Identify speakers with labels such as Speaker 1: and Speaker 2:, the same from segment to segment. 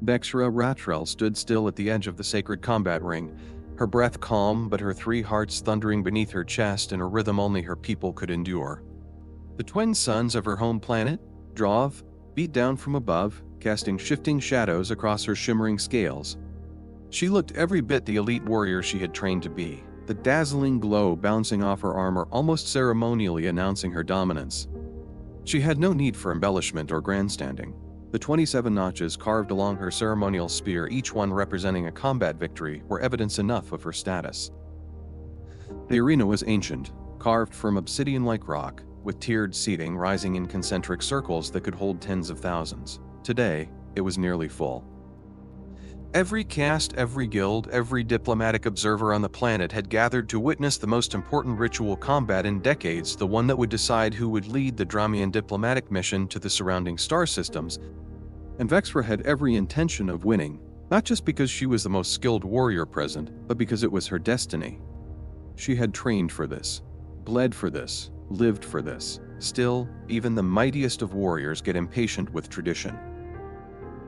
Speaker 1: Vexra Ratrell stood still at the edge of the sacred combat ring, her breath calm but her 3 hearts thundering beneath her chest in a rhythm only her people could endure. The twin suns of her home planet, Drov, beat down from above, casting shifting shadows across her shimmering scales. She looked every bit the elite warrior she had trained to be, the dazzling glow bouncing off her armor almost ceremonially announcing her dominance. She had no need for embellishment or grandstanding. The 27 notches carved along her ceremonial spear, each one representing a combat victory, were evidence enough of her status. The arena was ancient, carved from obsidian-like rock, with tiered seating rising in concentric circles that could hold tens of thousands. Today, it was nearly full. Every caste, every guild, every diplomatic observer on the planet had gathered to witness the most important ritual combat in decades, the one that would decide who would lead the Dramian diplomatic mission to the surrounding star systems. And Vexra had every intention of winning, not just because she was the most skilled warrior present, but because it was her destiny. She had trained for this, bled for this, lived for this. Still, even the mightiest of warriors get impatient with tradition.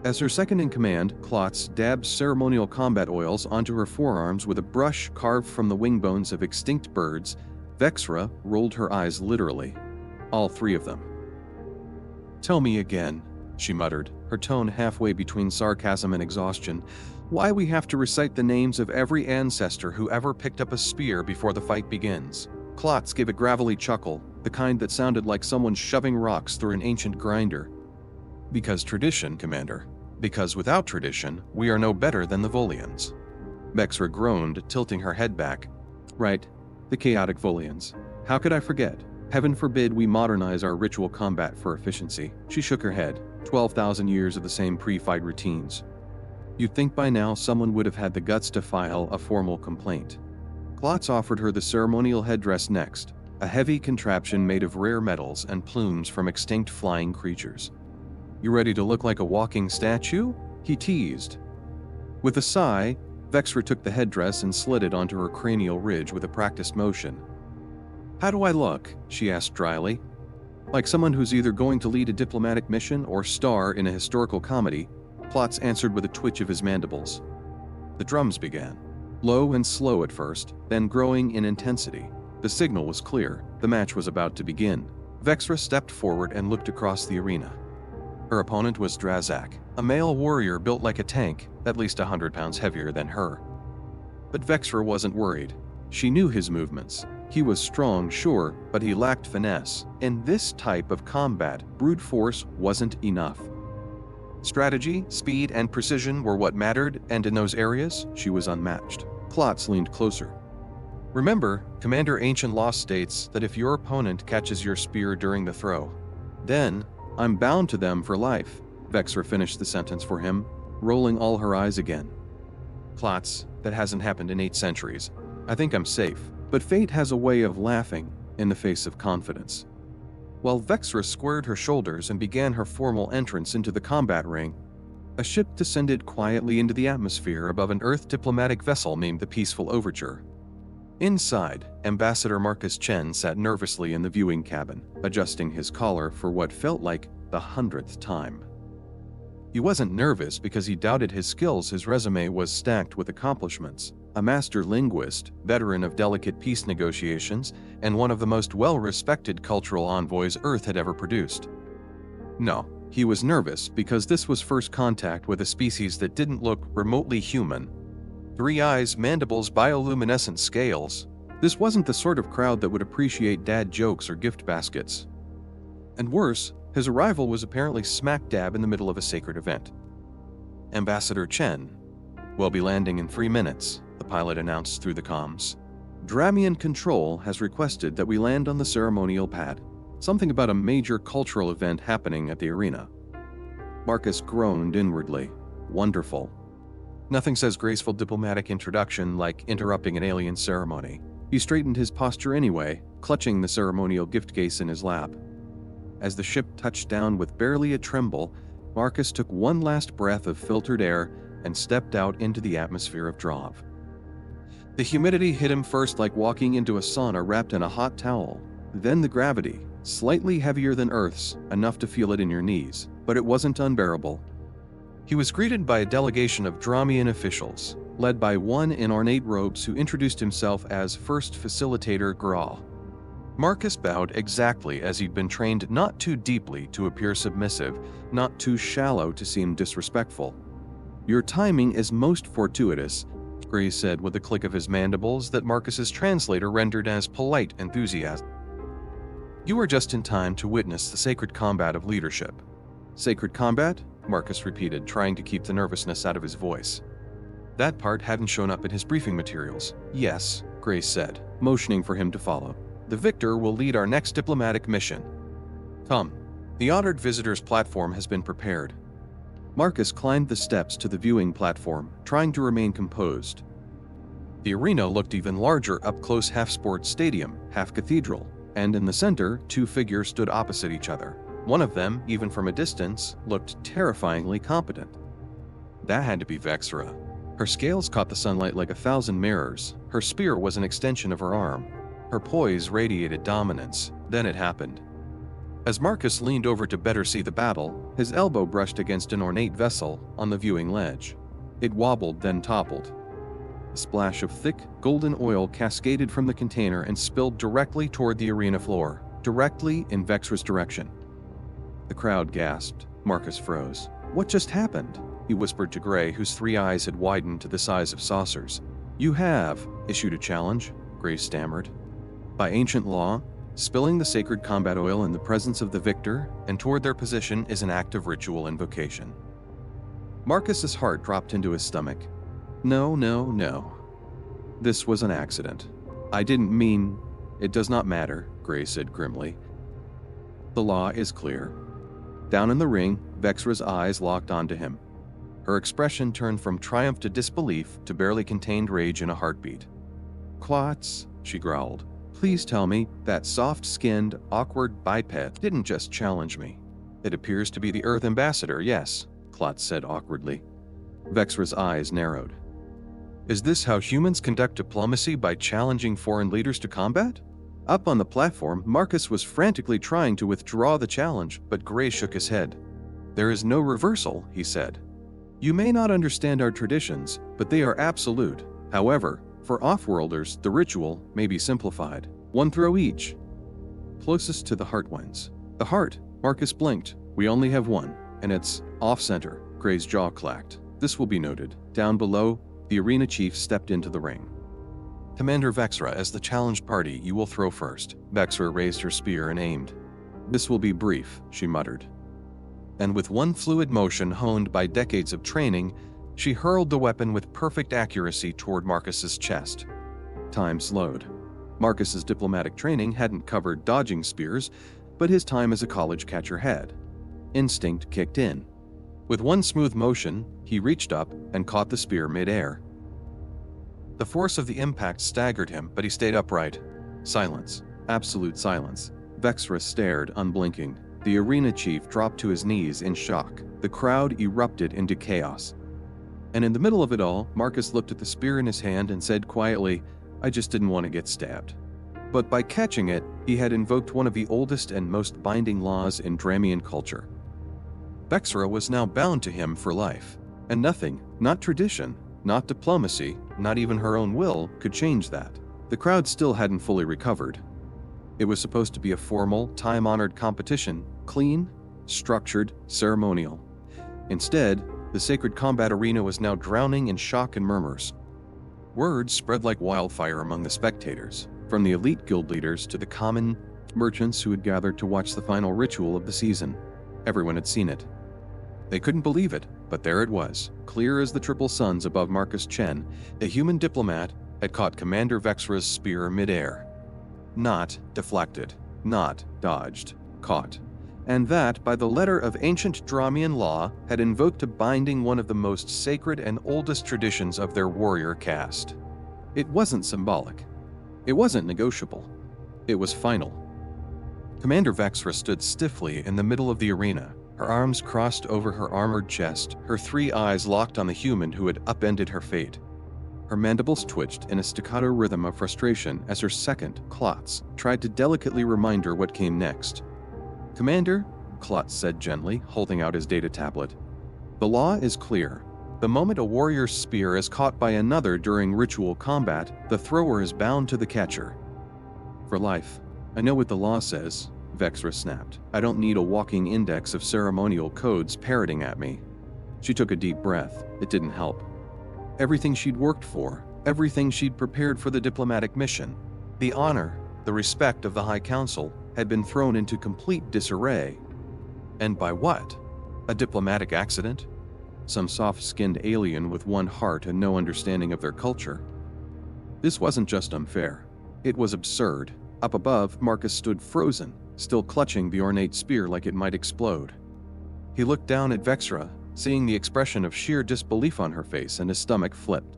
Speaker 1: As her second-in-command, Klotz dabbed ceremonial combat oils onto her forearms with a brush carved from the wing bones of extinct birds, Vexra rolled her eyes literally. All 3 of them. "Tell me again," she muttered, her tone halfway between sarcasm and exhaustion, "why we have to recite the names of every ancestor who ever picked up a spear before the fight begins." Klotz gave a gravelly chuckle, the kind that sounded like someone shoving rocks through an ancient grinder. "Because tradition, Commander. Because without tradition, we are no better than the Volians." Vexra groaned, tilting her head back. "Right, the chaotic Volians. How could I forget? Heaven forbid we modernize our ritual combat for efficiency." She shook her head. 12,000 years of the same pre-fight routines. You'd think by now someone would have had the guts to file a formal complaint. Klotz offered her the ceremonial headdress next, a heavy contraption made of rare metals and plumes from extinct flying creatures. "You ready to look like a walking statue?" he teased. With a sigh, Vexra took the headdress and slid it onto her cranial ridge with a practiced motion. "How do I look?" she asked dryly. "Like someone who's either going to lead a diplomatic mission or star in a historical comedy," Klotz answered with a twitch of his mandibles. The drums began. Low and slow at first, then growing in intensity. The signal was clear. The match was about to begin. Vexra stepped forward and looked across the arena. Her opponent was Drazak, a male warrior built like a tank, at least 100 pounds heavier than her. But Vexra wasn't worried. She knew his movements. He was strong, sure, but he lacked finesse. In this type of combat, brute force wasn't enough. Strategy, speed, and precision were what mattered, and in those areas, she was unmatched. Klotz leaned closer. "Remember, Commander Ancient Law states that if your opponent catches your spear during the throw, then I'm bound to them for life." Vexra finished the sentence for him, rolling all her eyes again. "Klotz, that hasn't happened in 8 centuries. I think I'm safe." But fate has a way of laughing in the face of confidence. While Vexra squared her shoulders and began her formal entrance into the combat ring, a ship descended quietly into the atmosphere above an Earth diplomatic vessel named the Peaceful Overture. Inside, Ambassador Marcus Chen sat nervously in the viewing cabin, adjusting his collar for what felt like the 100th time. He wasn't nervous because he doubted his skills. His resume was stacked with accomplishments. A master linguist, veteran of delicate peace negotiations, and one of the most well-respected cultural envoys Earth had ever produced. No, he was nervous because this was first contact with a species that didn't look remotely human. 3 eyes, mandibles, bioluminescent scales. This wasn't the sort of crowd that would appreciate dad jokes or gift baskets. And worse, his arrival was apparently smack dab in the middle of a sacred event. "Ambassador Chen will be landing in 3 minutes, the pilot announced through the comms. "Dramian Control has requested that we land on the ceremonial pad. Something about a major cultural event happening at the arena." Marcus groaned inwardly. Wonderful. Nothing says graceful diplomatic introduction like interrupting an alien ceremony. He straightened his posture anyway, clutching the ceremonial gift case in his lap. As the ship touched down with barely a tremble, Marcus took one last breath of filtered air and stepped out into the atmosphere of Drov. The humidity hit him first like walking into a sauna wrapped in a hot towel. Then the gravity, slightly heavier than Earth's, enough to feel it in your knees, but it wasn't unbearable. He was greeted by a delegation of Dramian officials, led by one in ornate robes who introduced himself as First Facilitator Graal. Marcus bowed exactly as he'd been trained, not too deeply to appear submissive, not too shallow to seem disrespectful. "Your timing is most fortuitous," Gray said with a click of his mandibles that Marcus's translator rendered as polite enthusiasm. "You are just in time to witness the sacred combat of leadership." "Sacred combat?" Marcus repeated, trying to keep the nervousness out of his voice. That part hadn't shown up in his briefing materials. "Yes," Gray said, motioning for him to follow. "The victor will lead our next diplomatic mission. Come." The honored visitors' platform has been prepared. Marcus climbed the steps to the viewing platform, trying to remain composed. The arena looked even larger up close, half sports stadium, half cathedral, and in the center, two figures stood opposite each other. One of them, even from a distance, looked terrifyingly competent. That had to be Vexra. Her scales caught the sunlight like 1,000 mirrors. Her spear was an extension of her arm. Her poise radiated dominance. Then it happened. As Marcus leaned over to better see the battle, his elbow brushed against an ornate vessel on the viewing ledge. It wobbled, then toppled. A splash of thick, golden oil cascaded from the container and spilled directly toward the arena floor, directly in Vexra's direction. The crowd gasped. Marcus froze. "What just happened?" he whispered to Gray, whose 3 eyes had widened to the size of saucers. "You have issued a challenge," Gray stammered. "By ancient law, spilling the sacred combat oil in the presence of the victor and toward their position is an act of ritual invocation." Marcus's heart dropped into his stomach. No. This was an accident. "I didn't mean..." "It does not matter," Gray said grimly. "The law is clear." Down in the ring, Vexra's eyes locked onto him. Her expression turned from triumph to disbelief to barely contained rage in a heartbeat. "Klotz," she growled, "please tell me that soft-skinned, awkward biped didn't just challenge me." "It appears to be the Earth Ambassador, yes," Klotz said awkwardly. Vexra's eyes narrowed. "Is this how humans conduct diplomacy, by challenging foreign leaders to combat?" Up on the platform, Marcus was frantically trying to withdraw the challenge, but Gray shook his head. "There is no reversal," he said. "You may not understand our traditions, but they are absolute. However, for off-worlders, the ritual may be simplified. 1 throw each." "Closest to the heart wins." "The heart?" Marcus blinked. "We only have one, and it's off-center." Gray's jaw clacked. "This will be noted." Down below, the arena chief stepped into the ring. "Commander Vexra, as the challenged party, you will throw first." Vexra raised her spear and aimed. "This will be brief," she muttered. And with one fluid motion honed by decades of training, she hurled the weapon with perfect accuracy toward Marcus's chest. Time slowed. Marcus's diplomatic training hadn't covered dodging spears, but his time as a college catcher had. Instinct kicked in. With one smooth motion, he reached up and caught the spear mid-air. The force of the impact staggered him, but he stayed upright. Silence. Absolute silence. Vexra stared, unblinking. The arena chief dropped to his knees in shock. The crowd erupted into chaos. And in the middle of it all, Marcus looked at the spear in his hand and said quietly, "I just didn't want to get stabbed." But by catching it, he had invoked one of the oldest and most binding laws in Dramian culture. Vexra was now bound to him for life, and nothing, not tradition, not diplomacy, not even her own will, could change that. The crowd still hadn't fully recovered. It was supposed to be a formal, time-honored competition, clean, structured, ceremonial. Instead, the sacred combat arena was now drowning in shock and murmurs. Word spread like wildfire among the spectators, from the elite guild leaders to the common merchants who had gathered to watch the final ritual of the season. Everyone had seen it. They couldn't believe it, but there it was, clear as the triple suns above Marcus Chen. The human diplomat had caught Commander Vexra's spear mid-air. Not deflected, not dodged, caught. And that, by the letter of ancient Dramian law, had invoked a binding one of the most sacred and oldest traditions of their warrior caste. It wasn't symbolic. It wasn't negotiable. It was final. Commander Vexra stood stiffly in the middle of the arena, her arms crossed over her armored chest, her 3 eyes locked on the human who had upended her fate. Her mandibles twitched in a staccato rhythm of frustration as her second, Klotz, tried to delicately remind her what came next. "Commander," Klotz said gently, holding out his data tablet. The law is clear. The moment a warrior's spear is caught by another during ritual combat, the thrower is bound to the catcher. For life. I know what the law says, Vexra snapped. I don't need a walking index of ceremonial codes parroting at me. She took a deep breath. It didn't help. Everything she'd worked for, everything she'd prepared for the diplomatic mission, the honor, the respect of the High Council, had been thrown into complete disarray. And by what? A diplomatic accident? Some soft-skinned alien with one heart and no understanding of their culture? This wasn't just unfair. It was absurd. Up above, Marcus stood frozen, still clutching the ornate spear like it might explode. He looked down at Vexra, seeing the expression of sheer disbelief on her face, and his stomach flipped.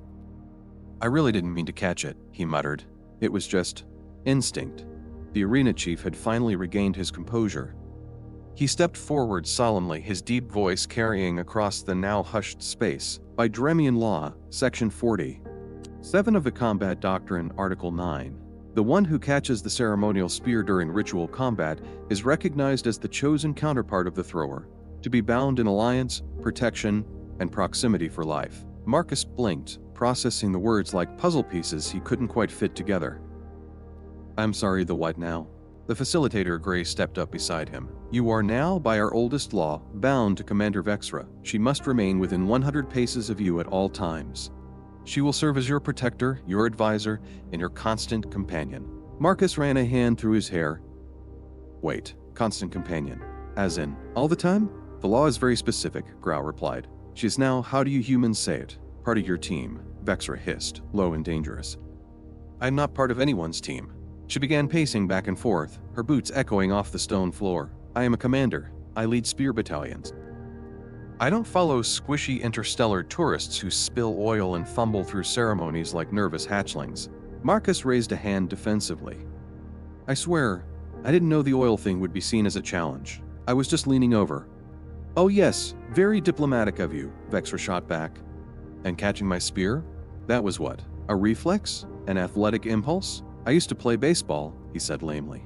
Speaker 1: I really didn't mean to catch it, he muttered. It was just instinct. The arena chief had finally regained his composure. He stepped forward solemnly, his deep voice carrying across the now hushed space. By Dremian law, Section 40. 7 of the Combat Doctrine, Article 9. The one who catches the ceremonial spear during ritual combat is recognized as the chosen counterpart of the thrower, to be bound in alliance, protection, and proximity for life. Marcus blinked, processing the words like puzzle pieces he couldn't quite fit together. I'm sorry, the what now? The facilitator Gray stepped up beside him. You are now, by our oldest law, bound to Commander Vexra. She must remain within 100 paces of you at all times. She will serve as your protector, your advisor, and your constant companion. Marcus ran a hand through his hair. Wait, constant companion? As in, all the time? The law is very specific, Grau replied. She is now, how do you humans say it, part of your team, Vexra hissed, low and dangerous. I'm not part of anyone's team. She began pacing back and forth, her boots echoing off the stone floor. I am a commander. I lead spear battalions. I don't follow squishy interstellar tourists who spill oil and fumble through ceremonies like nervous hatchlings. Marcus raised a hand defensively. I swear, I didn't know the oil thing would be seen as a challenge. I was just leaning over. Oh yes, very diplomatic of you, Vexra shot back. And catching my spear? That was what? A reflex? An athletic impulse? I used to play baseball, he said lamely.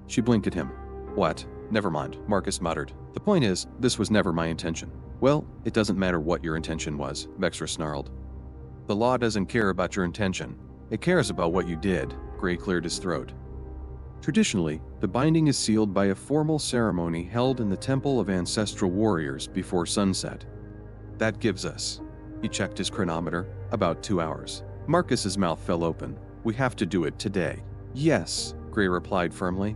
Speaker 1: She blinked at him. What? Never mind, Marcus muttered. The point is, this was never my intention. Well, it doesn't matter what your intention was, Vexra snarled. The law doesn't care about your intention. It cares about what you did, Gray cleared his throat. Traditionally, the binding is sealed by a formal ceremony held in the Temple of Ancestral Warriors before sunset. That gives us, he checked his chronometer, about 2 hours. Marcus's mouth fell open. We have to do it today. Yes, Gray replied firmly.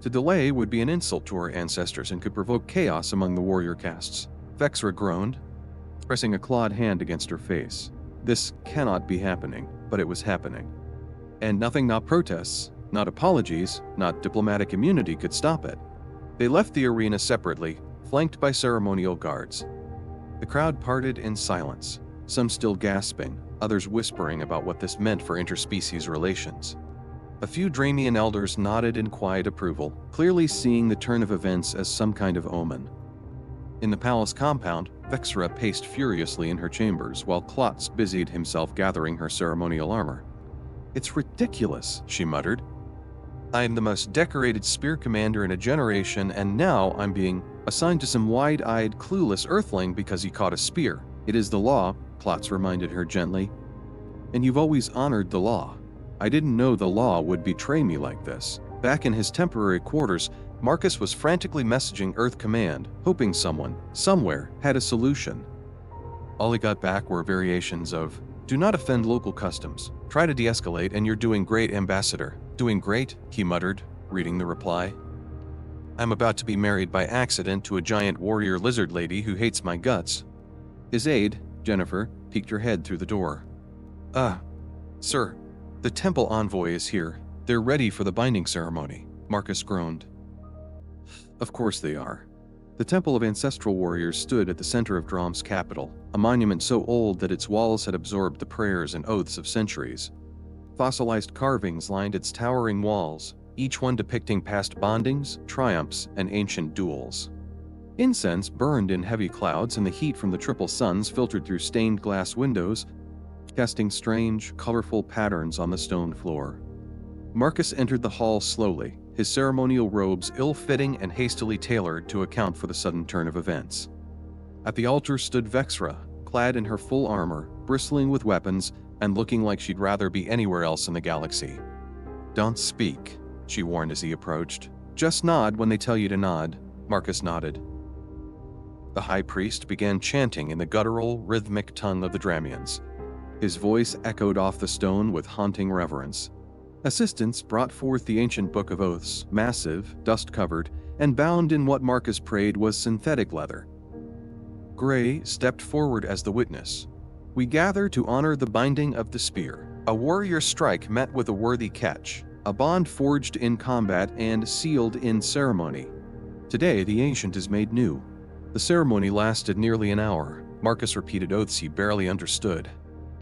Speaker 1: To delay would be an insult to our ancestors and could provoke chaos among the warrior castes. Vexra groaned, pressing a clawed hand against her face. This cannot be happening, but it was happening. And nothing, not protests, not apologies, not diplomatic immunity could stop it. They left the arena separately, flanked by ceremonial guards. The crowd parted in silence, some still gasping, others whispering about what this meant for interspecies relations. A few Dramian elders nodded in quiet approval, clearly seeing the turn of events as some kind of omen. In the palace compound, Vexra paced furiously in her chambers while Klotz busied himself gathering her ceremonial armor. It's ridiculous, she muttered. I am the most decorated spear commander in a generation, and now I'm being assigned to some wide-eyed, clueless earthling because he caught a spear. It is the law, Klotz reminded her gently. And you've always honored the law. I didn't know the law would betray me like this. Back in his temporary quarters, Marcus was frantically messaging Earth Command, hoping someone, somewhere, had a solution. All he got back were variations of, do not offend local customs. Try to de-escalate and you're doing great, Ambassador. Doing great, he muttered, reading the reply. I'm about to be married by accident to a giant warrior lizard lady who hates my guts. His aide, Jennifer, peeked her head through the door. Sir, the temple envoy is here. They're ready for the binding ceremony, Marcus groaned. Of course they are. The Temple of Ancestral Warriors stood at the center of Drom's capital, a monument so old that its walls had absorbed the prayers and oaths of centuries. Fossilized carvings lined its towering walls, each one depicting past bondings, triumphs, and ancient duels. Incense burned in heavy clouds, and the heat from the triple suns filtered through stained glass windows, casting strange, colorful patterns on the stone floor. Marcus entered the hall slowly, his ceremonial robes ill-fitting and hastily tailored to account for the sudden turn of events. At the altar stood Vexra, clad in her full armor, bristling with weapons, and looking like she'd rather be anywhere else in the galaxy. "Don't speak," she warned as he approached. "Just nod when they tell you to nod." Marcus nodded. The high priest began chanting in the guttural, rhythmic tongue of the Dramians. His voice echoed off the stone with haunting reverence. Assistants brought forth the ancient Book of Oaths, massive, dust-covered, and bound in what Marcus prayed was synthetic leather. Gray stepped forward as the witness. "We gather to honor the binding of the spear, a warrior strike met with a worthy catch, a bond forged in combat and sealed in ceremony. Today the ancient is made new." The ceremony lasted nearly an hour. Marcus repeated oaths he barely understood.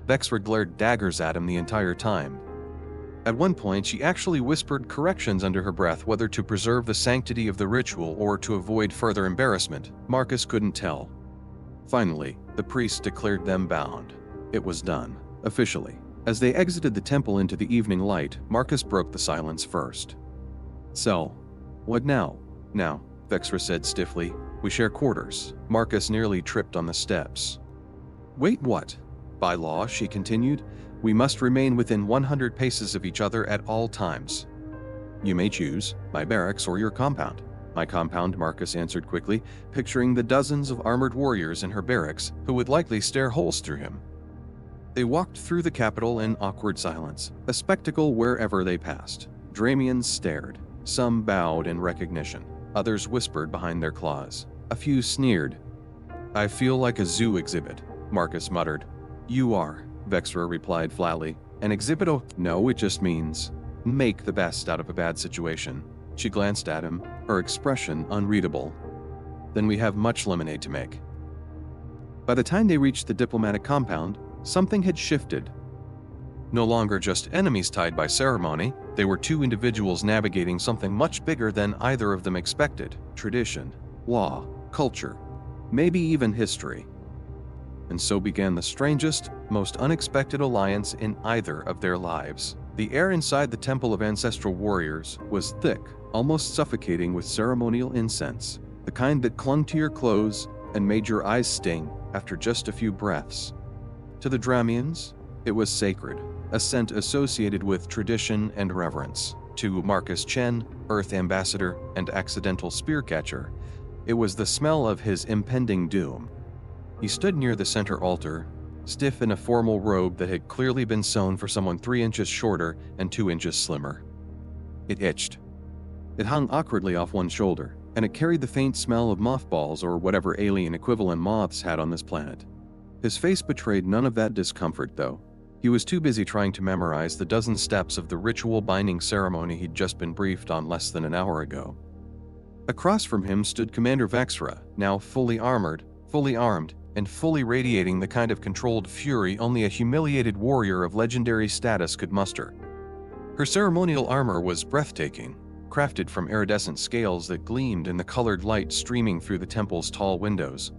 Speaker 1: Vexra glared daggers at him the entire time. At one point, she actually whispered corrections under her breath whether to preserve the sanctity of the ritual or to avoid further embarrassment. Marcus couldn't tell. Finally, the priest declared them bound. It was done, officially. As they exited the temple into the evening light, Marcus broke the silence first. "So, what now?" "Now," Vexra said stiffly. "We share quarters." Marcus nearly tripped on the steps. "Wait, what?" "By law," she continued, "we must remain within 100 paces of each other at all times. You may choose, my barracks or your compound." "My compound," Marcus answered quickly, picturing the dozens of armored warriors in her barracks who would likely stare holes through him. They walked through the capital in awkward silence, a spectacle wherever they passed. Dramians stared. Some bowed in recognition. Others whispered behind their claws. A few sneered. "I feel like a zoo exhibit," Marcus muttered. "You are," Vexra replied flatly. "An exhibit? Oh, no, it just means make the best out of a bad situation." She glanced at him, her expression unreadable. "Then we have much lemonade to make." By the time they reached the diplomatic compound, something had shifted. No longer just enemies tied by ceremony, they were two individuals navigating something much bigger than either of them expected: tradition, law, culture, maybe even history. And so began the strangest, most unexpected alliance in either of their lives. The air inside the Temple of Ancestral Warriors was thick, almost suffocating with ceremonial incense, the kind that clung to your clothes and made your eyes sting after just a few breaths. To the Dramians, it was sacred, a scent associated with tradition and reverence. To Marcus Chen, Earth Ambassador and accidental spear catcher, it was the smell of his impending doom. He stood near the center altar, stiff in a formal robe that had clearly been sewn for someone 3 inches shorter and 2 inches slimmer. It itched. It hung awkwardly off one shoulder, and it carried the faint smell of mothballs or whatever alien equivalent moths had on this planet. His face betrayed none of that discomfort, though. He was too busy trying to memorize the dozen steps of the ritual binding ceremony he'd just been briefed on less than an hour ago. Across from him stood Commander Vexra, now fully armored, fully armed, and fully radiating the kind of controlled fury only a humiliated warrior of legendary status could muster. Her ceremonial armor was breathtaking, crafted from iridescent scales that gleamed in the colored light streaming through the temple's tall windows.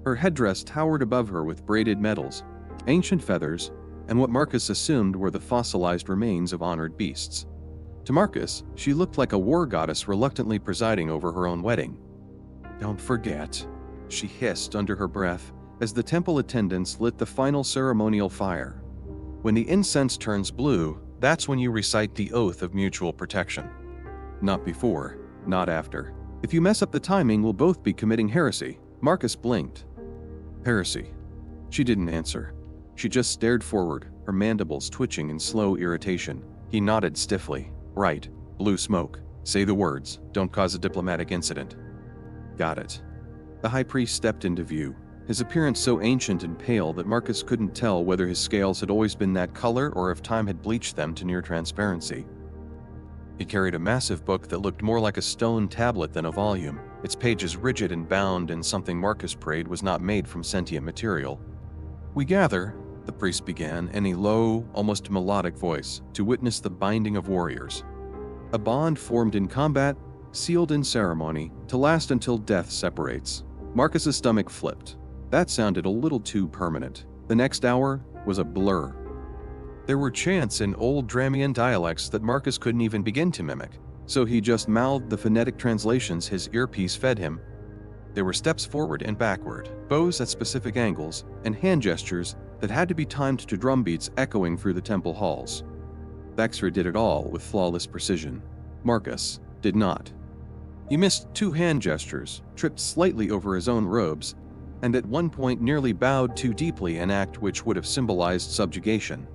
Speaker 1: Her headdress towered above her with braided metals, ancient feathers, and what Marcus assumed were the fossilized remains of honored beasts. To Marcus, she looked like a war goddess reluctantly presiding over her own wedding. "Don't forget," she hissed under her breath as the temple attendants lit the final ceremonial fire. "When the incense turns blue, that's when you recite the oath of mutual protection. Not before, not after. If you mess up the timing, we'll both be committing heresy." Marcus blinked. "Heresy?" She didn't answer. She just stared forward, her mandibles twitching in slow irritation. He nodded stiffly. "Right. Blue smoke. Say the words. Don't cause a diplomatic incident." "Got it." The high priest stepped into view, his appearance so ancient and pale that Marcus couldn't tell whether his scales had always been that color or if time had bleached them to near transparency. He carried a massive book that looked more like a stone tablet than a volume, its pages rigid and bound in something Marcus prayed was not made from sentient material. "We gather," the priest began in a low, almost melodic voice, "to witness the binding of warriors. A bond formed in combat, sealed in ceremony, to last until death separates." Marcus's stomach flipped. That sounded a little too permanent. The next hour was a blur. There were chants in old Dramian dialects that Marcus couldn't even begin to mimic, so he just mouthed the phonetic translations his earpiece fed him. There were steps forward and backward, bows at specific angles, and hand gestures that had to be timed to drumbeats echoing through the temple halls. Vexra did it all with flawless precision. Marcus did not. He missed 2 hand gestures, tripped slightly over his own robes, and at one point nearly bowed too deeply, an act which would have symbolized subjugation.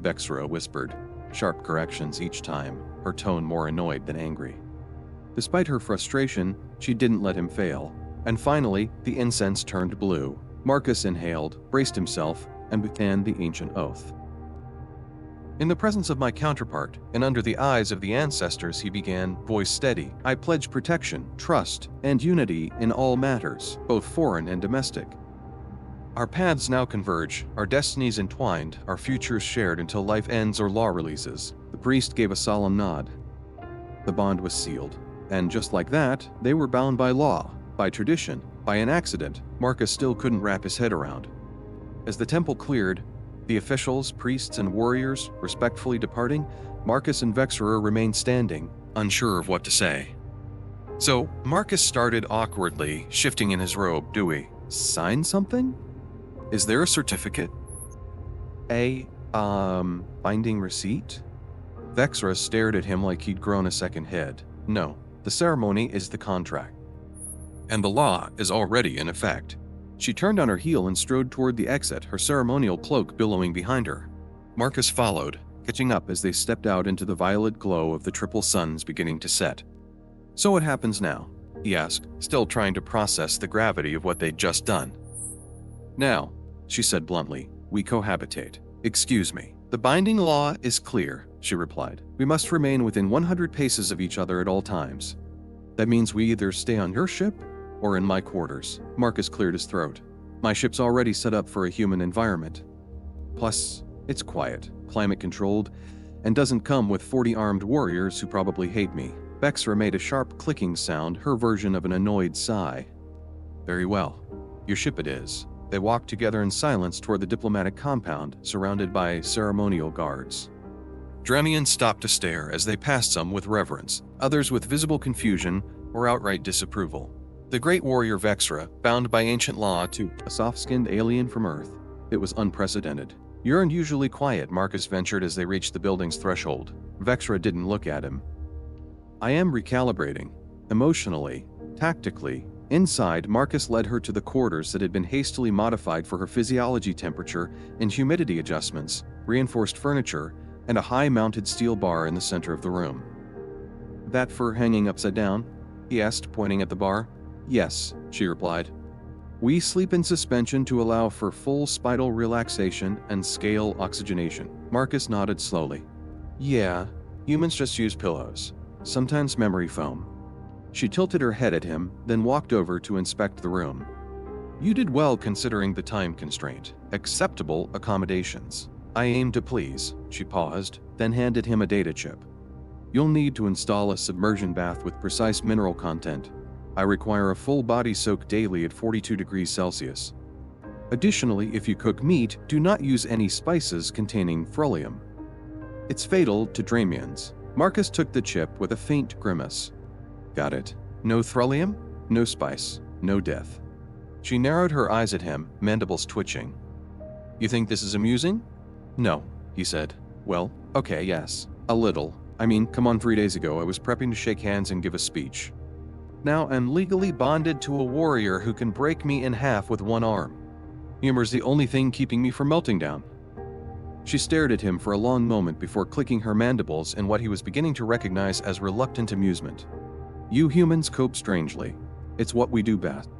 Speaker 1: Vexra whispered, sharp corrections each time, her tone more annoyed than angry. Despite her frustration, she didn't let him fail, and finally, the incense turned blue. Marcus inhaled, braced himself, and began the ancient oath. In the presence of my counterpart, and under the eyes of the ancestors, he began, voice steady, I pledge protection, trust, and unity in all matters, both foreign and domestic. Our paths now converge, our destinies entwined, our futures shared until life ends or law releases. The priest gave a solemn nod. The bond was sealed, and just like that, they were bound by law, by tradition, by an accident Marcus still couldn't wrap his head around. As the temple cleared, the officials, priests, and warriors respectfully departing, Marcus and Vexra remained standing, unsure of what to say. So, Marcus started awkwardly, shifting in his robe. Do we sign something? Is there a certificate? Binding receipt? Vexra stared at him like he'd grown a second head. No, the ceremony is the contract. And the law is already in effect. She turned on her heel and strode toward the exit, her ceremonial cloak billowing behind her. Marcus followed, catching up as they stepped out into the violet glow of the triple suns beginning to set. So what happens now? He asked, still trying to process the gravity of what they'd just done. Now, she said bluntly, we cohabitate. Excuse me. The binding law is clear, she replied. We must remain within 100 paces of each other at all times. That means we either stay on your ship or in my quarters. Marcus cleared his throat. My ship's already set up for a human environment. Plus, it's quiet, climate-controlled, and doesn't come with 40 armed warriors who probably hate me. Vexra made a sharp clicking sound, her version of an annoyed sigh. Very well. Your ship it is. They walked together in silence toward the diplomatic compound, surrounded by ceremonial guards. Dremians stopped to stare as they passed, some with reverence, others with visible confusion or outright disapproval. The great warrior Vexra, bound by ancient law to a soft-skinned alien from Earth. It was unprecedented. You're unusually quiet, Marcus ventured as they reached the building's threshold. Vexra didn't look at him. I am recalibrating. Emotionally, tactically. Inside, Marcus led her to the quarters that had been hastily modified for her physiology, temperature and humidity adjustments, reinforced furniture, and a high-mounted steel bar in the center of the room. That for hanging upside down? He asked, pointing at the bar. Yes, she replied. We sleep in suspension to allow for full spinal relaxation and scale oxygenation. Marcus nodded slowly. Yeah, humans just use pillows, sometimes memory foam. She tilted her head at him, then walked over to inspect the room. You did well considering the time constraint. Acceptable accommodations. I aim to please. She paused, then handed him a data chip. You'll need to install a submersion bath with precise mineral content. I require a full body soak daily at 42 degrees Celsius. Additionally, if you cook meat, do not use any spices containing thrullium. It's fatal to Dramians. Marcus took the chip with a faint grimace. Got it. No thrullium, no spice, no death. She narrowed her eyes at him, mandibles twitching. You think this is amusing? No, he said. Well, okay, yes. A little. I mean, come on, 3 days ago I was prepping to shake hands and give a speech. Now I'm legally bonded to a warrior who can break me in half with one arm. Humor's the only thing keeping me from melting down. She stared at him for a long moment before clicking her mandibles in what he was beginning to recognize as reluctant amusement. You humans cope strangely. It's what we do best.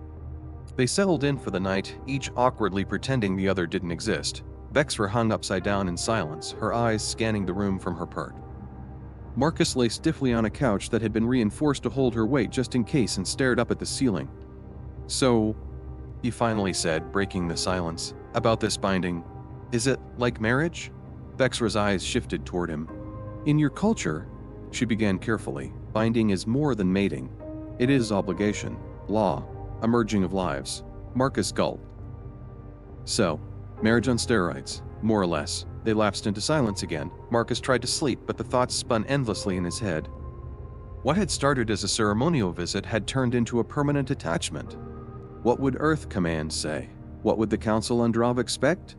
Speaker 1: They settled in for the night, each awkwardly pretending the other didn't exist. Vexra hung upside down in silence, her eyes scanning the room from her perch. Marcus lay stiffly on a couch that had been reinforced to hold her weight just in case and stared up at the ceiling. So, he finally said, breaking the silence, about this binding. Is it like marriage? Vexra's eyes shifted toward him. In your culture, she began carefully, binding is more than mating. It is obligation, law, a merging of lives. Marcus gulped. So, marriage on steroids, more or less. They lapsed into silence again. Marcus tried to sleep, but the thoughts spun endlessly in his head. What had started as a ceremonial visit had turned into a permanent attachment. What would Earth Command say? What would the Council Androv expect?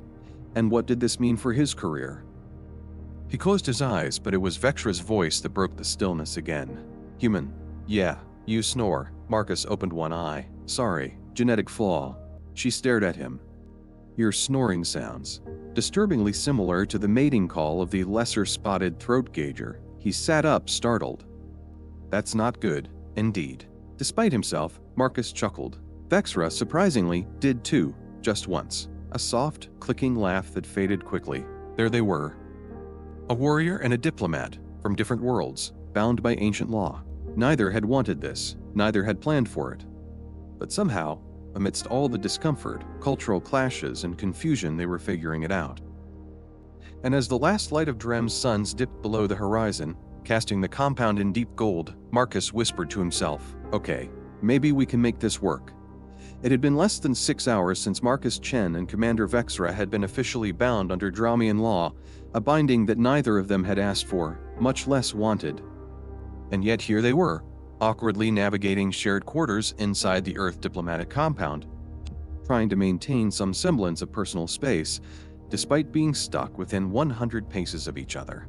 Speaker 1: And what did this mean for his career? He closed his eyes, but it was Vexra's voice that broke the stillness again. Human. Yeah, you snore. Marcus opened one eye. Sorry, genetic flaw. She stared at him. Your snoring sounds disturbingly similar to the mating call of the lesser spotted throat gauger. He sat up, startled. That's not good, indeed. Despite himself, Marcus chuckled. Vexra, surprisingly, did too, just once. A soft, clicking laugh that faded quickly. There they were. A warrior and a diplomat, from different worlds, bound by ancient law. Neither had wanted this, neither had planned for it. But somehow, amidst all the discomfort, cultural clashes, and confusion, they were figuring it out. And as the last light of Drem's suns dipped below the horizon, casting the compound in deep gold, Marcus whispered to himself, okay, maybe we can make this work. It had been less than 6 hours since Marcus Chen and Commander Vexra had been officially bound under Dramian law, a binding that neither of them had asked for, much less wanted. And yet here they were, awkwardly navigating shared quarters inside the Earth diplomatic compound, trying to maintain some semblance of personal space, despite being stuck within 100 paces of each other.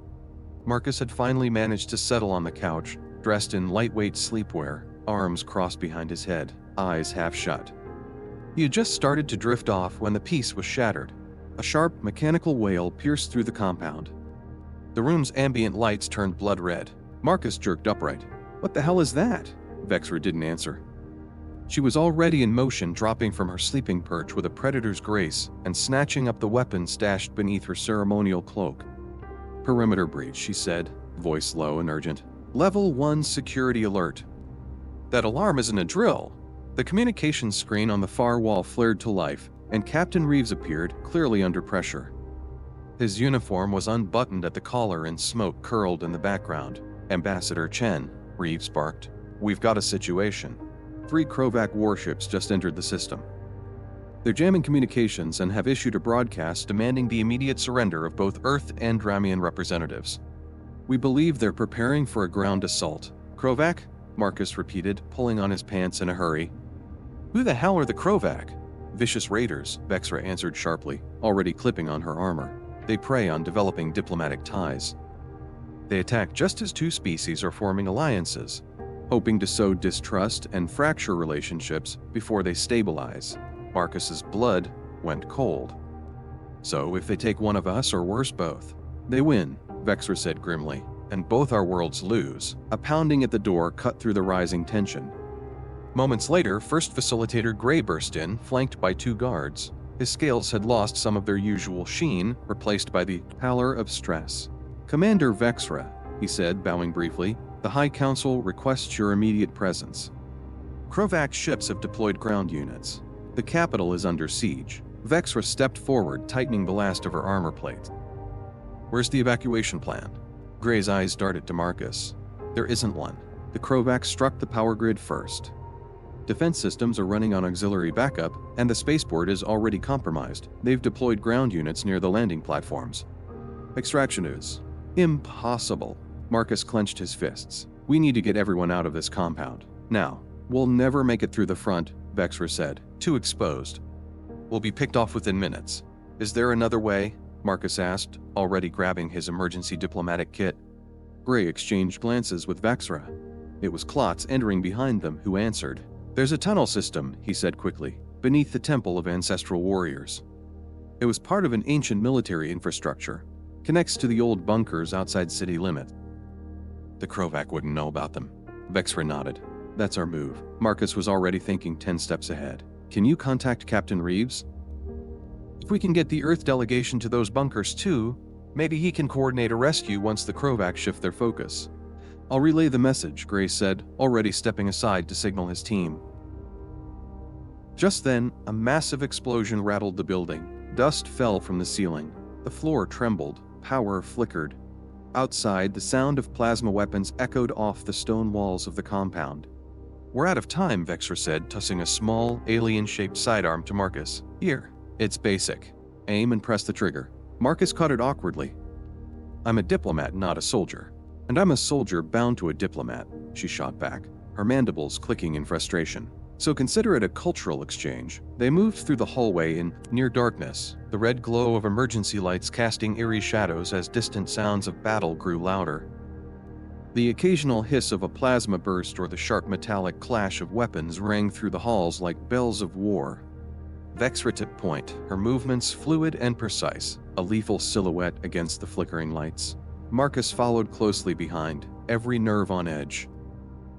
Speaker 1: Marcus had finally managed to settle on the couch, dressed in lightweight sleepwear, arms crossed behind his head, eyes half shut. He had just started to drift off when the peace was shattered. A sharp, mechanical wail pierced through the compound. The room's ambient lights turned blood red. Marcus jerked upright. What the hell is that? Vexra didn't answer. She was already in motion, dropping from her sleeping perch with a predator's grace and snatching up the weapon stashed beneath her ceremonial cloak. Perimeter breach, she said, voice low and urgent. Level 1 security alert. That alarm isn't a drill. The communications screen on the far wall flared to life, and Captain Reeves appeared, clearly under pressure. His uniform was unbuttoned at the collar and smoke curled in the background. Ambassador Chen, Reeves barked. We've got a situation. 3 Krovac warships just entered the system. They're jamming communications and have issued a broadcast demanding the immediate surrender of both Earth and Dramian representatives. We believe they're preparing for a ground assault. Krovac? Marcus repeated, pulling on his pants in a hurry. Who the hell are the Krovac? Vicious raiders, Vexra answered sharply, already clipping on her armor. They prey on developing diplomatic ties. They attack just as 2 species are forming alliances, hoping to sow distrust and fracture relationships before they stabilize. Marcus's blood went cold. So if they take one of us, or worse, both, they win, Vexra said grimly, and both our worlds lose. A pounding at the door cut through the rising tension. Moments later, First Facilitator Gray burst in, flanked by 2 guards. His scales had lost some of their usual sheen, replaced by the pallor of stress. Commander Vexra, he said, bowing briefly, the High Council requests your immediate presence. Krovac ships have deployed ground units. The capital is under siege. Vexra stepped forward, tightening the last of her armor plates. Where's the evacuation plan? Gray's eyes darted to Marcus. There isn't one. The Krovac struck the power grid first. Defense systems are running on auxiliary backup, and the spaceport is already compromised. They've deployed ground units near the landing platforms. Extraction is impossible. Marcus clenched his fists. We need to get everyone out of this compound. Now. We'll never make it through the front, Vexra said. Too exposed. We'll be picked off within minutes. Is there another way? Marcus asked, already grabbing his emergency diplomatic kit. Gray exchanged glances with Vexra. It was Klotz entering behind them who answered. There's a tunnel system, he said quickly, beneath the Temple of Ancestral Warriors. It was part of an ancient military infrastructure. Connects to the old bunkers outside city limits. The Krovac wouldn't know about them. Vexra nodded. That's our move. Marcus was already thinking 10 steps ahead. Can you contact Captain Reeves? If we can get the Earth delegation to those bunkers too, maybe he can coordinate a rescue once the Krovac shift their focus. I'll relay the message, Gray said, already stepping aside to signal his team. Just then, a massive explosion rattled the building. Dust fell from the ceiling. The floor trembled. Power flickered. Outside, the sound of plasma weapons echoed off the stone walls of the compound. We're out of time, Vexra said, tossing a small, alien-shaped sidearm to Marcus. Here. It's basic. Aim and press the trigger. Marcus caught it awkwardly. I'm a diplomat, not a soldier. And I'm a soldier bound to a diplomat, she shot back, her mandibles clicking in frustration. So consider it a cultural exchange. They moved through the hallway in near darkness, the red glow of emergency lights casting eerie shadows as distant sounds of battle grew louder. The occasional hiss of a plasma burst or the sharp metallic clash of weapons rang through the halls like bells of war. Vexra took point, her movements fluid and precise, a lethal silhouette against the flickering lights. Marcus followed closely behind, every nerve on edge.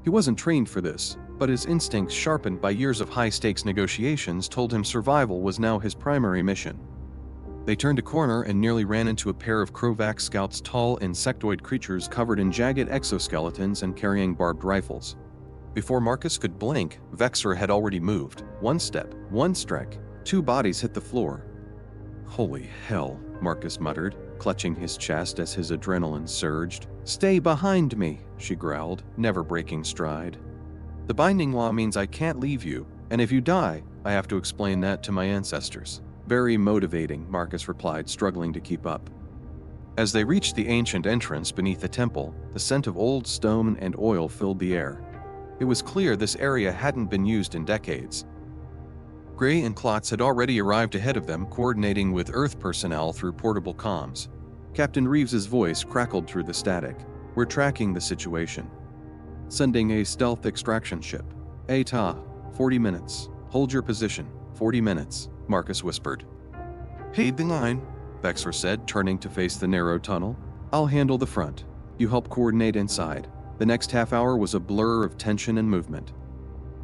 Speaker 1: He wasn't trained for this, but his instincts sharpened by years of high-stakes negotiations told him survival was now his primary mission. They turned a corner and nearly ran into a pair of Krovac scouts, tall insectoid creatures covered in jagged exoskeletons and carrying barbed rifles. Before Marcus could blink, Vexra had already moved. One step, one strike, two bodies hit the floor. Holy hell, Marcus muttered, clutching his chest as his adrenaline surged. Stay behind me, she growled, never breaking stride. The binding law means I can't leave you, and if you die, I have to explain that to my ancestors. Very motivating, Marcus replied, struggling to keep up. As they reached the ancient entrance beneath the temple, the scent of old stone and oil filled the air. It was clear this area hadn't been used in decades. Gray and Klotz had already arrived ahead of them, coordinating with Earth personnel through portable comms. Captain Reeves's voice crackled through the static. We're tracking the situation. Sending a stealth extraction ship. Aether, 40 minutes. Hold your position. 40 minutes, Marcus whispered. Paid the line, Vexra said, turning to face the narrow tunnel. I'll handle the front. You help coordinate inside. The next half hour was a blur of tension and movement.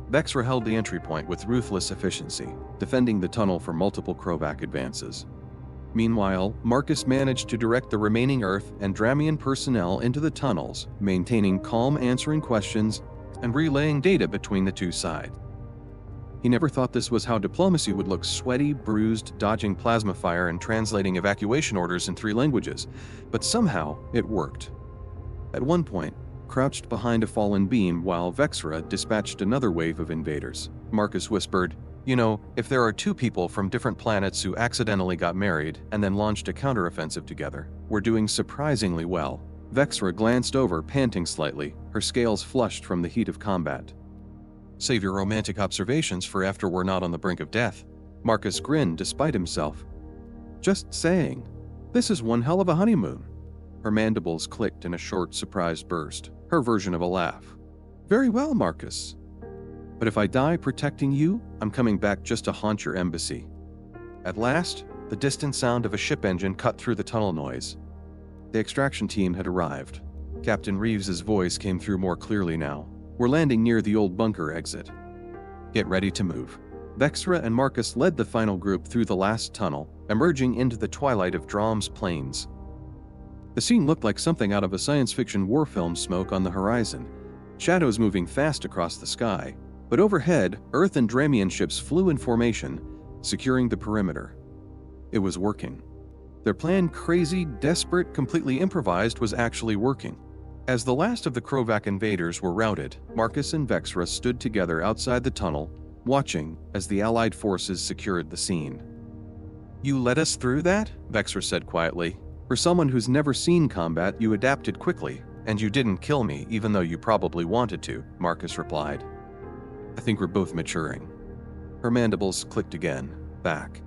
Speaker 1: Vexra held the entry point with ruthless efficiency, defending the tunnel from multiple Krovac advances. Meanwhile, Marcus managed to direct the remaining Earth and Dramian personnel into the tunnels, maintaining calm, answering questions, and relaying data between the two sides. He never thought this was how diplomacy would look: sweaty, bruised, dodging plasma fire and translating evacuation orders in 3 languages, but somehow it worked. At one point, crouched behind a fallen beam while Vexra dispatched another wave of invaders, Marcus whispered, You know, if there are 2 people from different planets who accidentally got married and then launched a counteroffensive together, we're doing surprisingly well. Vexra glanced over, panting slightly, her scales flushed from the heat of combat. Save your romantic observations for after we're not on the brink of death. Marcus grinned despite himself. Just saying. This is one hell of a honeymoon. Her mandibles clicked in a short, surprised burst, her version of a laugh. Very well, Marcus. But if I die protecting you, I'm coming back just to haunt your embassy. At last, the distant sound of a ship engine cut through the tunnel noise. The extraction team had arrived. Captain Reeves's voice came through more clearly now. We're landing near the old bunker exit. Get ready to move. Vexra and Marcus led the final group through the last tunnel, emerging into the twilight of Drom's plains. The scene looked like something out of a science fiction war film. Smoke on the horizon, shadows moving fast across the sky. But overhead, Earth and Dramian ships flew in formation, securing the perimeter. It was working. Their plan, crazy, desperate, completely improvised, was actually working. As the last of the Krovac invaders were routed, Marcus and Vexra stood together outside the tunnel, watching as the Allied forces secured the scene. You led us through that? Vexra said quietly. For someone who's never seen combat, you adapted quickly, and you didn't kill me even though you probably wanted to, Marcus replied. I think we're both maturing. Her mandibles clicked again, back.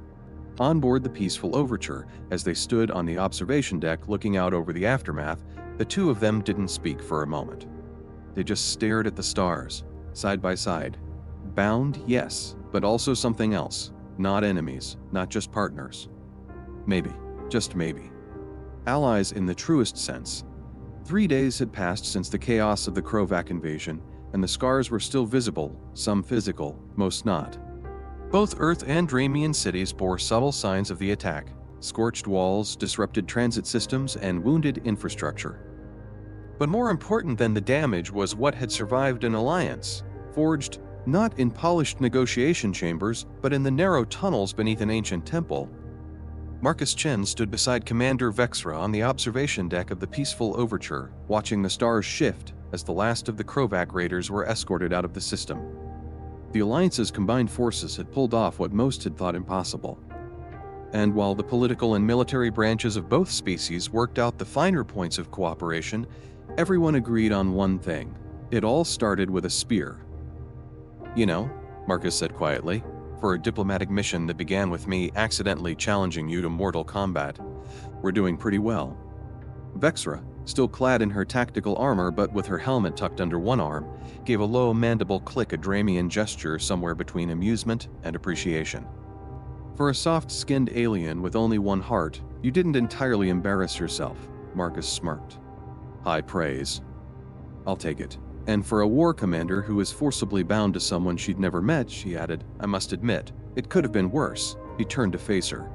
Speaker 1: On board the Peaceful Overture, as they stood on the observation deck looking out over the aftermath, the 2 of them didn't speak for a moment. They just stared at the stars, side by side. Bound, yes, but also something else. Not enemies, not just partners. Maybe, just maybe. Allies in the truest sense. 3 days had passed since the chaos of the Krovac invasion, and the scars were still visible, some physical, most not. Both Earth and Dramian cities bore subtle signs of the attack: scorched walls, disrupted transit systems, and wounded infrastructure. But more important than the damage was what had survived an alliance, forged not in polished negotiation chambers, but in the narrow tunnels beneath an ancient temple. Marcus Chen stood beside Commander Vexra on the observation deck of the Peaceful Overture, watching the stars shift as the last of the Krovac raiders were escorted out of the system. The Alliance's combined forces had pulled off what most had thought impossible. And while the political and military branches of both species worked out the finer points of cooperation, Everyone agreed on one thing. It all started with a spear. You know, Marcus said quietly, for a diplomatic mission that began with me accidentally challenging you to mortal combat, we're doing pretty well. Vexra, still clad in her tactical armor but with her helmet tucked under one arm, gave a low mandible click, a Dramian gesture somewhere between amusement and appreciation. For a soft-skinned alien with only one heart, you didn't entirely embarrass yourself, Marcus smirked. High praise. I'll take it. And for a war commander who is forcibly bound to someone she'd never met, she added, I must admit, it could have been worse. He turned to face her.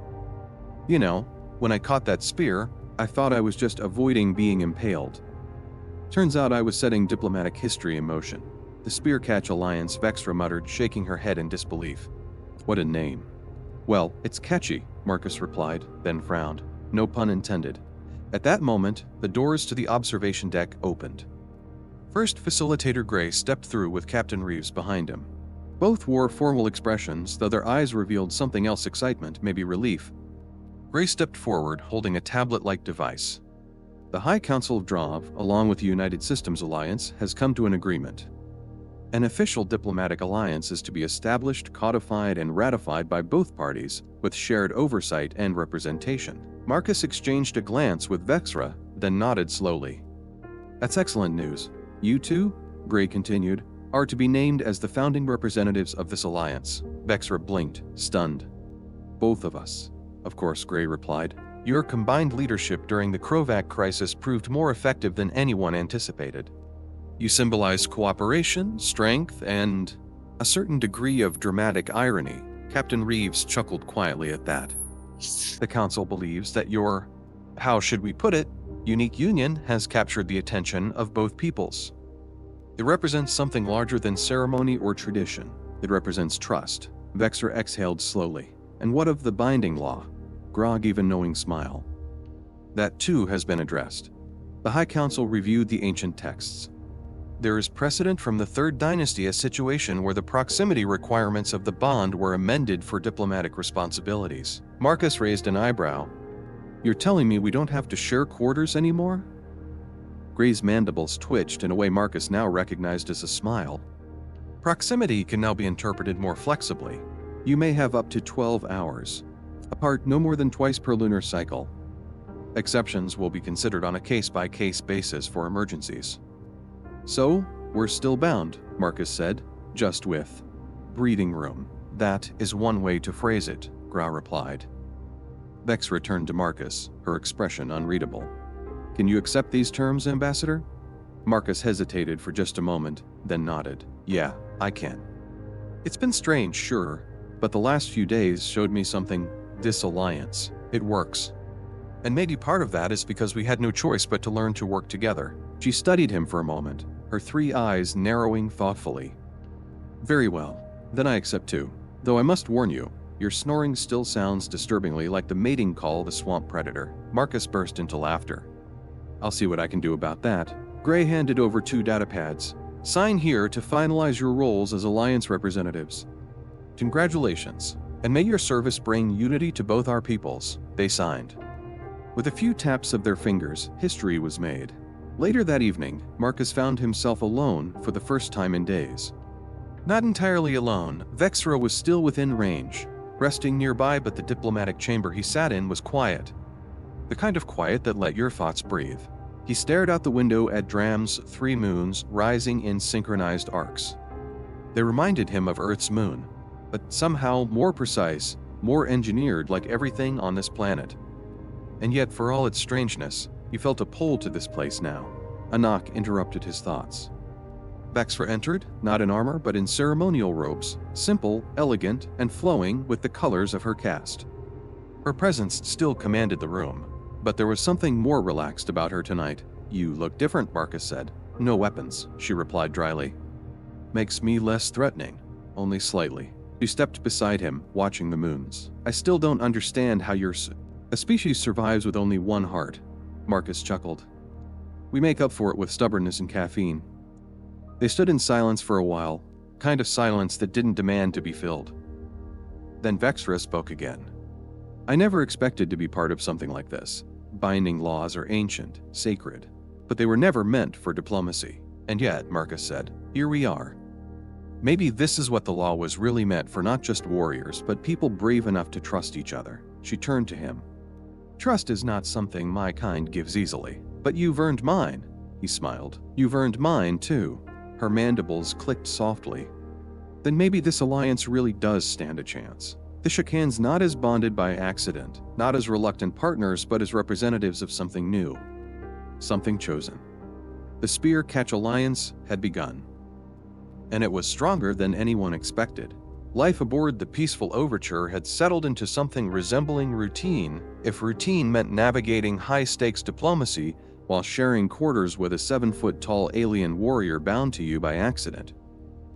Speaker 1: You know, when I caught that spear, I thought I was just avoiding being impaled. Turns out I was setting diplomatic history in motion. The Spear Catch Alliance, Vexra muttered, shaking her head in disbelief. What a name. Well, it's catchy, Marcus replied, then frowned. No pun intended. At that moment, the doors to the observation deck opened. First Facilitator Gray stepped through with Captain Reeves behind him. Both wore formal expressions, though their eyes revealed something else: excitement, maybe relief. Gray stepped forward, holding a tablet-like device. The High Council of Drav, along with the United Systems Alliance, has come to an agreement. An official diplomatic alliance is to be established, codified, and ratified by both parties, with shared oversight and representation. Marcus exchanged a glance with Vexra, then nodded slowly. That's excellent news. You two, Gray continued, are to be named as the founding representatives of this alliance. Vexra blinked, stunned. Both of us. Of course, Gray replied. Your combined leadership during the Krovac crisis proved more effective than anyone anticipated. You symbolize cooperation, strength, and a certain degree of dramatic irony. Captain Reeves chuckled quietly at that. The Council believes that your, how should we put it, unique union has captured the attention of both peoples. It represents something larger than ceremony or tradition. It represents trust. Vexra exhaled slowly. And what of the binding law? Grog even knowing smile. That too has been addressed. The High Council reviewed the ancient texts. There is precedent from the Third Dynasty, a situation where the proximity requirements of the bond were amended for diplomatic responsibilities. Marcus raised an eyebrow. You're telling me we don't have to share quarters anymore? Gray's mandibles twitched in a way Marcus now recognized as a smile. Proximity can now be interpreted more flexibly. You may have up to 12 hours. Apart no more than twice per lunar cycle. Exceptions will be considered on a case-by-case basis for emergencies. So, we're still bound, Marcus said, just with breathing room. That is one way to phrase it, Grau replied. Vex returned to Marcus, her expression unreadable. Can you accept these terms, Ambassador? Marcus hesitated for just a moment, then nodded. Yeah, I can. It's been strange, sure, but the last few days showed me something. This alliance, it works. And maybe part of that is because we had no choice but to learn to work together. She studied him for a moment, her three eyes narrowing thoughtfully. Very well, then I accept too. Though I must warn you, your snoring still sounds disturbingly like the mating call of a swamp predator. Marcus burst into laughter. I'll see what I can do about that. Gray handed over 2 datapads. Sign here to finalize your roles as Alliance representatives. Congratulations, and may your service bring unity to both our peoples. They signed. With a few taps of their fingers, history was made. Later that evening, Marcus found himself alone for the first time in days. Not entirely alone, Vexra was still within range, resting nearby, but the diplomatic chamber he sat in was quiet. The kind of quiet that let your thoughts breathe. He stared out the window at Dram's 3 moons rising in synchronized arcs. They reminded him of Earth's moon, but somehow more precise, more engineered, like everything on this planet. And yet, for all its strangeness, he felt a pull to this place now. A knock interrupted his thoughts. Vexra entered, not in armor but in ceremonial robes, simple, elegant, and flowing with the colors of her caste. Her presence still commanded the room, but there was something more relaxed about her tonight. You look different, Marcus said. No weapons, she replied dryly. Makes me less threatening, only slightly. She stepped beside him, watching the moons. I still don't understand how a species survives with only one heart. Marcus chuckled. We make up for it with stubbornness and caffeine. They stood in silence for a while, kind of silence that didn't demand to be filled. Then Vexra spoke again. I never expected to be part of something like this. Binding laws are ancient, sacred. but they were never meant for diplomacy. And yet, Marcus said, here we are. Maybe this is what the law was really meant for, not just warriors, but people brave enough to trust each other. She turned to him. Trust is not something my kind gives easily, but you've earned mine. He smiled. You've earned mine, too. Her mandibles clicked softly. Then maybe this alliance really does stand a chance. They shook hands not as bonded by accident, not as reluctant partners, but as representatives of something new. Something chosen. The Spear Catch Alliance had begun. And it was stronger than anyone expected. Life aboard the Peaceful Overture had settled into something resembling routine, if routine meant navigating high-stakes diplomacy while sharing quarters with a 7-foot-tall alien warrior bound to you by accident.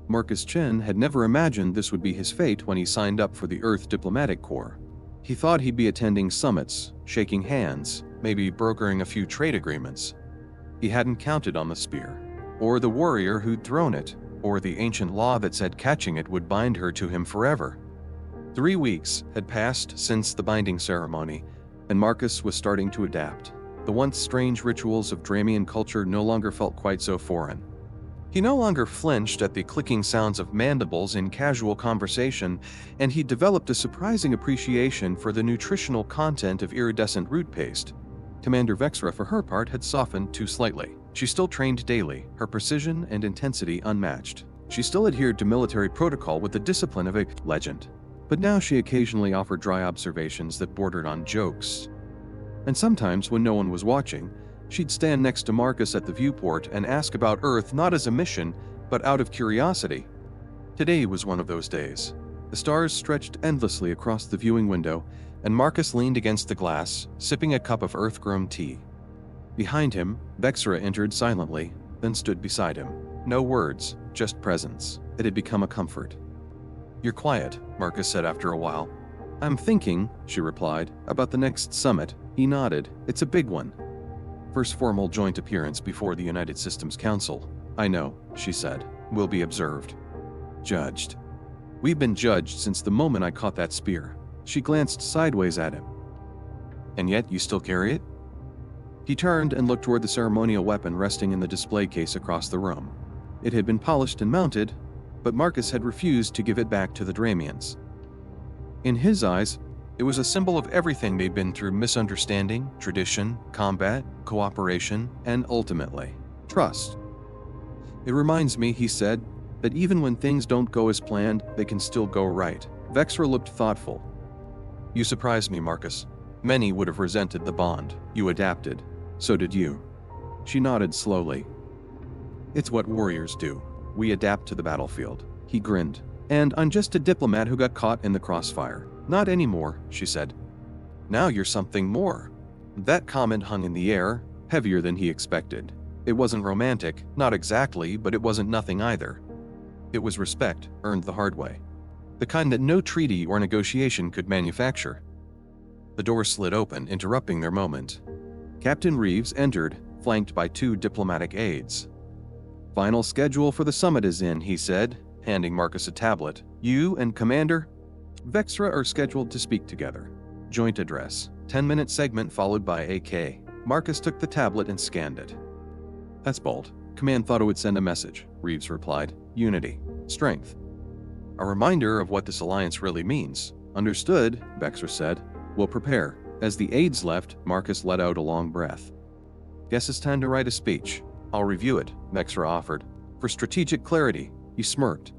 Speaker 1: Marcus Chen had never imagined this would be his fate when he signed up for the Earth Diplomatic Corps. He thought he'd be attending summits, shaking hands, maybe brokering a few trade agreements. He hadn't counted on the spear, or the warrior who'd thrown it, or the ancient law that said catching it would bind her to him forever. 3 weeks had passed since the binding ceremony, and Marcus was starting to adapt. The once strange rituals of Dramian culture no longer felt quite so foreign. He no longer flinched at the clicking sounds of mandibles in casual conversation, and he developed a surprising appreciation for the nutritional content of iridescent root paste. Commander Vexra, for her part, had softened too slightly. She still trained daily, her precision and intensity unmatched. She still adhered to military protocol with the discipline of a legend. But now she occasionally offered dry observations that bordered on jokes. And sometimes, when no one was watching, she'd stand next to Marcus at the viewport and ask about Earth not as a mission, but out of curiosity. Today was one of those days. The stars stretched endlessly across the viewing window, and Marcus leaned against the glass, sipping a cup of earth-grown tea. Behind him, Vexra entered silently, then stood beside him. No words, just presence. It had become a comfort. You're quiet, Marcus said after a while. I'm thinking, she replied, about the next summit. He nodded. It's a big one. First formal joint appearance before the United Systems Council. I know, she said. We'll be observed. Judged. We've been judged since the moment I caught that spear. She glanced sideways at him. And yet you still carry it? He turned and looked toward the ceremonial weapon resting in the display case across the room. It had been polished and mounted, but Marcus had refused to give it back to the Dramians. In his eyes, it was a symbol of everything they'd been through: misunderstanding, tradition, combat, cooperation, and ultimately, trust. It reminds me, he said, that even when things don't go as planned, they can still go right. Vexra looked thoughtful. You surprised me, Marcus. Many would have resented the bond. You adapted. So did you. She nodded slowly. It's what warriors do. We adapt to the battlefield. He grinned. And I'm just a diplomat who got caught in the crossfire. Not anymore, she said. Now you're something more. That comment hung in the air, heavier than he expected. It wasn't romantic, not exactly, but it wasn't nothing either. It was respect, earned the hard way. The kind that no treaty or negotiation could manufacture. The door slid open, interrupting their moment. Captain Reeves entered, flanked by 2 diplomatic aides. Final schedule for the summit is in, he said, handing Marcus a tablet. You and Commander Vexra are scheduled to speak together. Joint address. 10-minute segment followed by AK. Marcus took the tablet and scanned it. That's bold. Command thought it would send a message, Reeves replied. Unity. Strength. A reminder of what this alliance really means. Understood, Vexra said. We'll prepare. As the aides left, Marcus let out a long breath. Guess it's time to write a speech. I'll review it, Vexra offered. For strategic clarity, he smirked.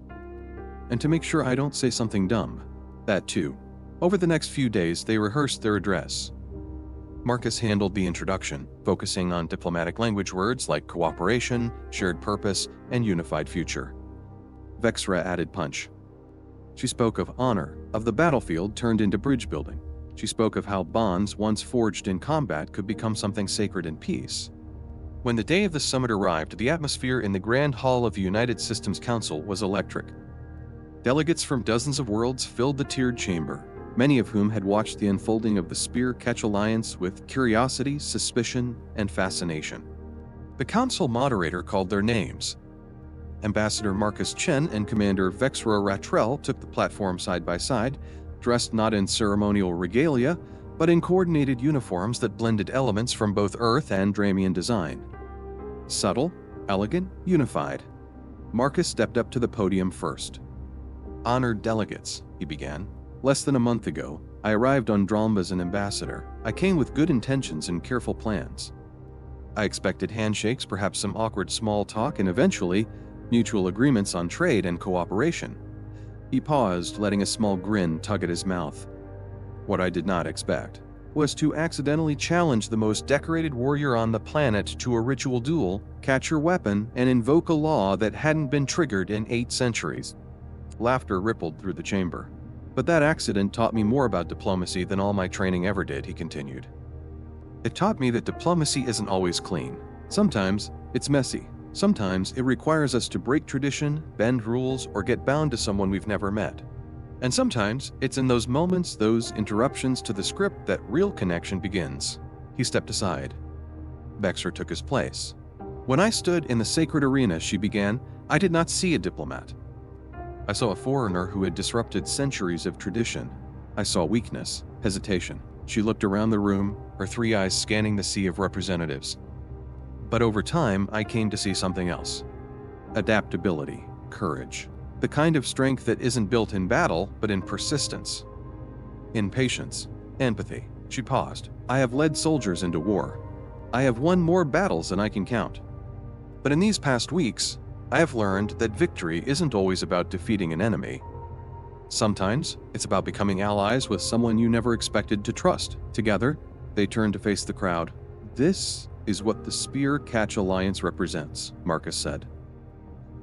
Speaker 1: And to make sure I don't say something dumb. That too. Over the next few days, they rehearsed their address. Marcus handled the introduction, focusing on diplomatic language words like cooperation, shared purpose, and unified future. Vexra added punch. She spoke of honor, of the battlefield turned into bridge building. She spoke of how bonds once forged in combat could become something sacred in peace. When the day of the summit arrived, the atmosphere in the Grand Hall of the United Systems Council was electric. Delegates from dozens of worlds filled the tiered chamber, many of whom had watched the unfolding of the Spear Catch Alliance with curiosity, suspicion, and fascination. The council moderator called their names. Ambassador Marcus Chen and Commander Vexra Ratrell took the platform side by side, dressed not in ceremonial regalia, but in coordinated uniforms that blended elements from both Earth and Dramian design. Subtle, elegant, unified. Marcus stepped up to the podium first. "Honored delegates," he began. "Less than a month ago, I arrived on Dromb as an ambassador. I came with good intentions and careful plans. I expected handshakes, perhaps some awkward small talk, and eventually, mutual agreements on trade and cooperation." He paused, letting a small grin tug at his mouth. "What I did not expect was to accidentally challenge the most decorated warrior on the planet to a ritual duel, catch your weapon, and invoke a law that hadn't been triggered in 8 centuries. Laughter rippled through the chamber. "But that accident taught me more about diplomacy than all my training ever did," he continued. "It taught me that diplomacy isn't always clean. Sometimes it's messy. Sometimes it requires us to break tradition, bend rules, or get bound to someone we've never met. And sometimes it's in those moments, those interruptions to the script, that real connection begins." He stepped aside. Vexra took his place. "When I stood in the sacred arena," she began, "I did not see a diplomat. I saw a foreigner who had disrupted centuries of tradition. I saw weakness, hesitation." She looked around the room, her 3 eyes scanning the sea of representatives. "But over time, I came to see something else. Adaptability, courage. The kind of strength that isn't built in battle, but in persistence. In patience, empathy." She paused. "I have led soldiers into war. I have won more battles than I can count. But in these past weeks, I have learned that victory isn't always about defeating an enemy. Sometimes it's about becoming allies with someone you never expected to trust." Together, they turned to face the crowd. "This is what the Spear Catch Alliance represents," Marcus said.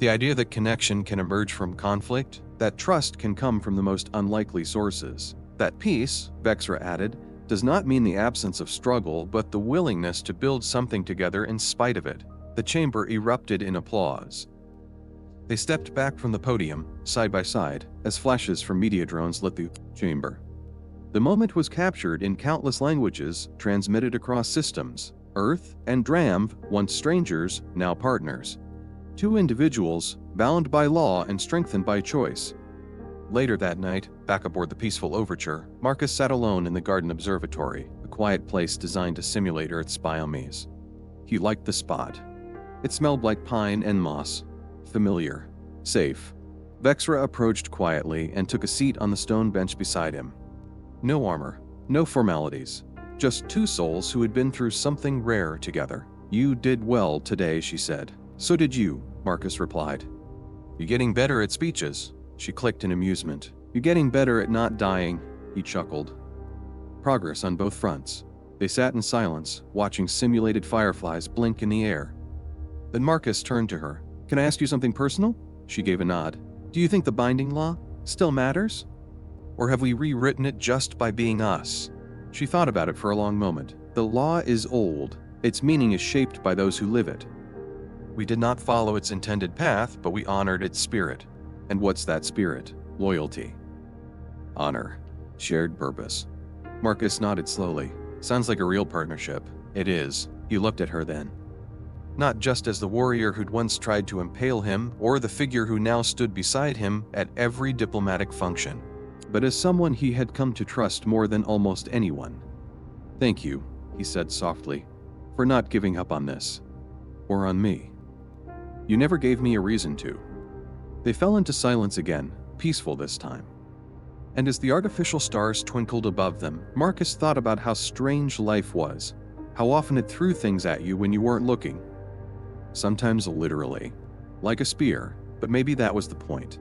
Speaker 1: "The idea that connection can emerge from conflict, that trust can come from the most unlikely sources. That peace," Vexra added, "does not mean the absence of struggle, but the willingness to build something together in spite of it." The chamber erupted in applause. They stepped back from the podium, side by side, as flashes from media drones lit the chamber. The moment was captured in countless languages, transmitted across systems. Earth and Dramv, once strangers, now partners. 2 individuals, bound by law and strengthened by choice. Later that night, back aboard the Peaceful Overture, Marcus sat alone in the Garden Observatory, a quiet place designed to simulate Earth's biomes. He liked the spot. It smelled like pine and moss. Familiar. Safe. Vexra approached quietly and took a seat on the stone bench beside him. No armor. No formalities. Just 2 souls who had been through something rare together. "You did well today," she said. "So did you," Marcus replied. "You're getting better at speeches." She clicked in amusement. "You're getting better at not dying," he chuckled. Progress on both fronts. They sat in silence, watching simulated fireflies blink in the air. Then Marcus turned to her. "Can I ask you something personal?" She gave a nod. "Do you think the binding law still matters? Or have we rewritten it just by being us?" She thought about it for a long moment. "The law is old. Its meaning is shaped by those who live it. We did not follow its intended path, but we honored its spirit. And what's that spirit? Loyalty. Honor. Shared purpose." Marcus nodded slowly. "Sounds like a real partnership." "It is." He looked at her then. Not just as the warrior who'd once tried to impale him, or the figure who now stood beside him at every diplomatic function, but as someone he had come to trust more than almost anyone. "Thank you," he said softly, "for not giving up on this. Or on me. You never gave me a reason to." They fell into silence again, peaceful this time. And as the artificial stars twinkled above them, Marcus thought about how strange life was, how often it threw things at you when you weren't looking. Sometimes literally, like a spear, but maybe that was the point.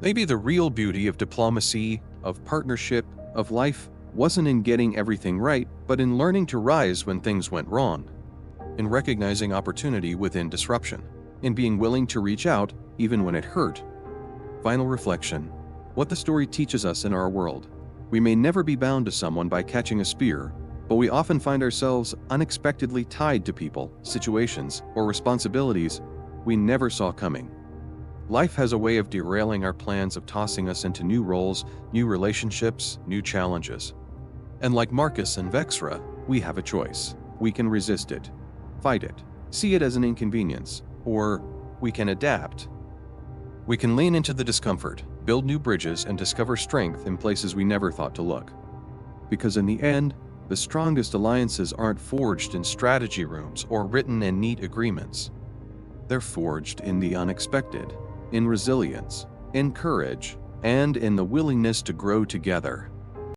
Speaker 1: Maybe the real beauty of diplomacy, of partnership, of life, wasn't in getting everything right, but in learning to rise when things went wrong, in recognizing opportunity within disruption, in being willing to reach out even when it hurt. Final reflection. What the story teaches us in our world. We may never be bound to someone by catching a spear, but we often find ourselves unexpectedly tied to people, situations, or responsibilities we never saw coming. Life has a way of derailing our plans, of tossing us into new roles, new relationships, new challenges. And like Marcus and Vexra, we have a choice. We can resist it, fight it, see it as an inconvenience, or we can adapt. We can lean into the discomfort, build new bridges, and discover strength in places we never thought to look. Because in the end, The strongest alliances aren't forged in strategy rooms or written in neat agreements. They're forged in the unexpected, in resilience, in courage, and in the willingness to grow together.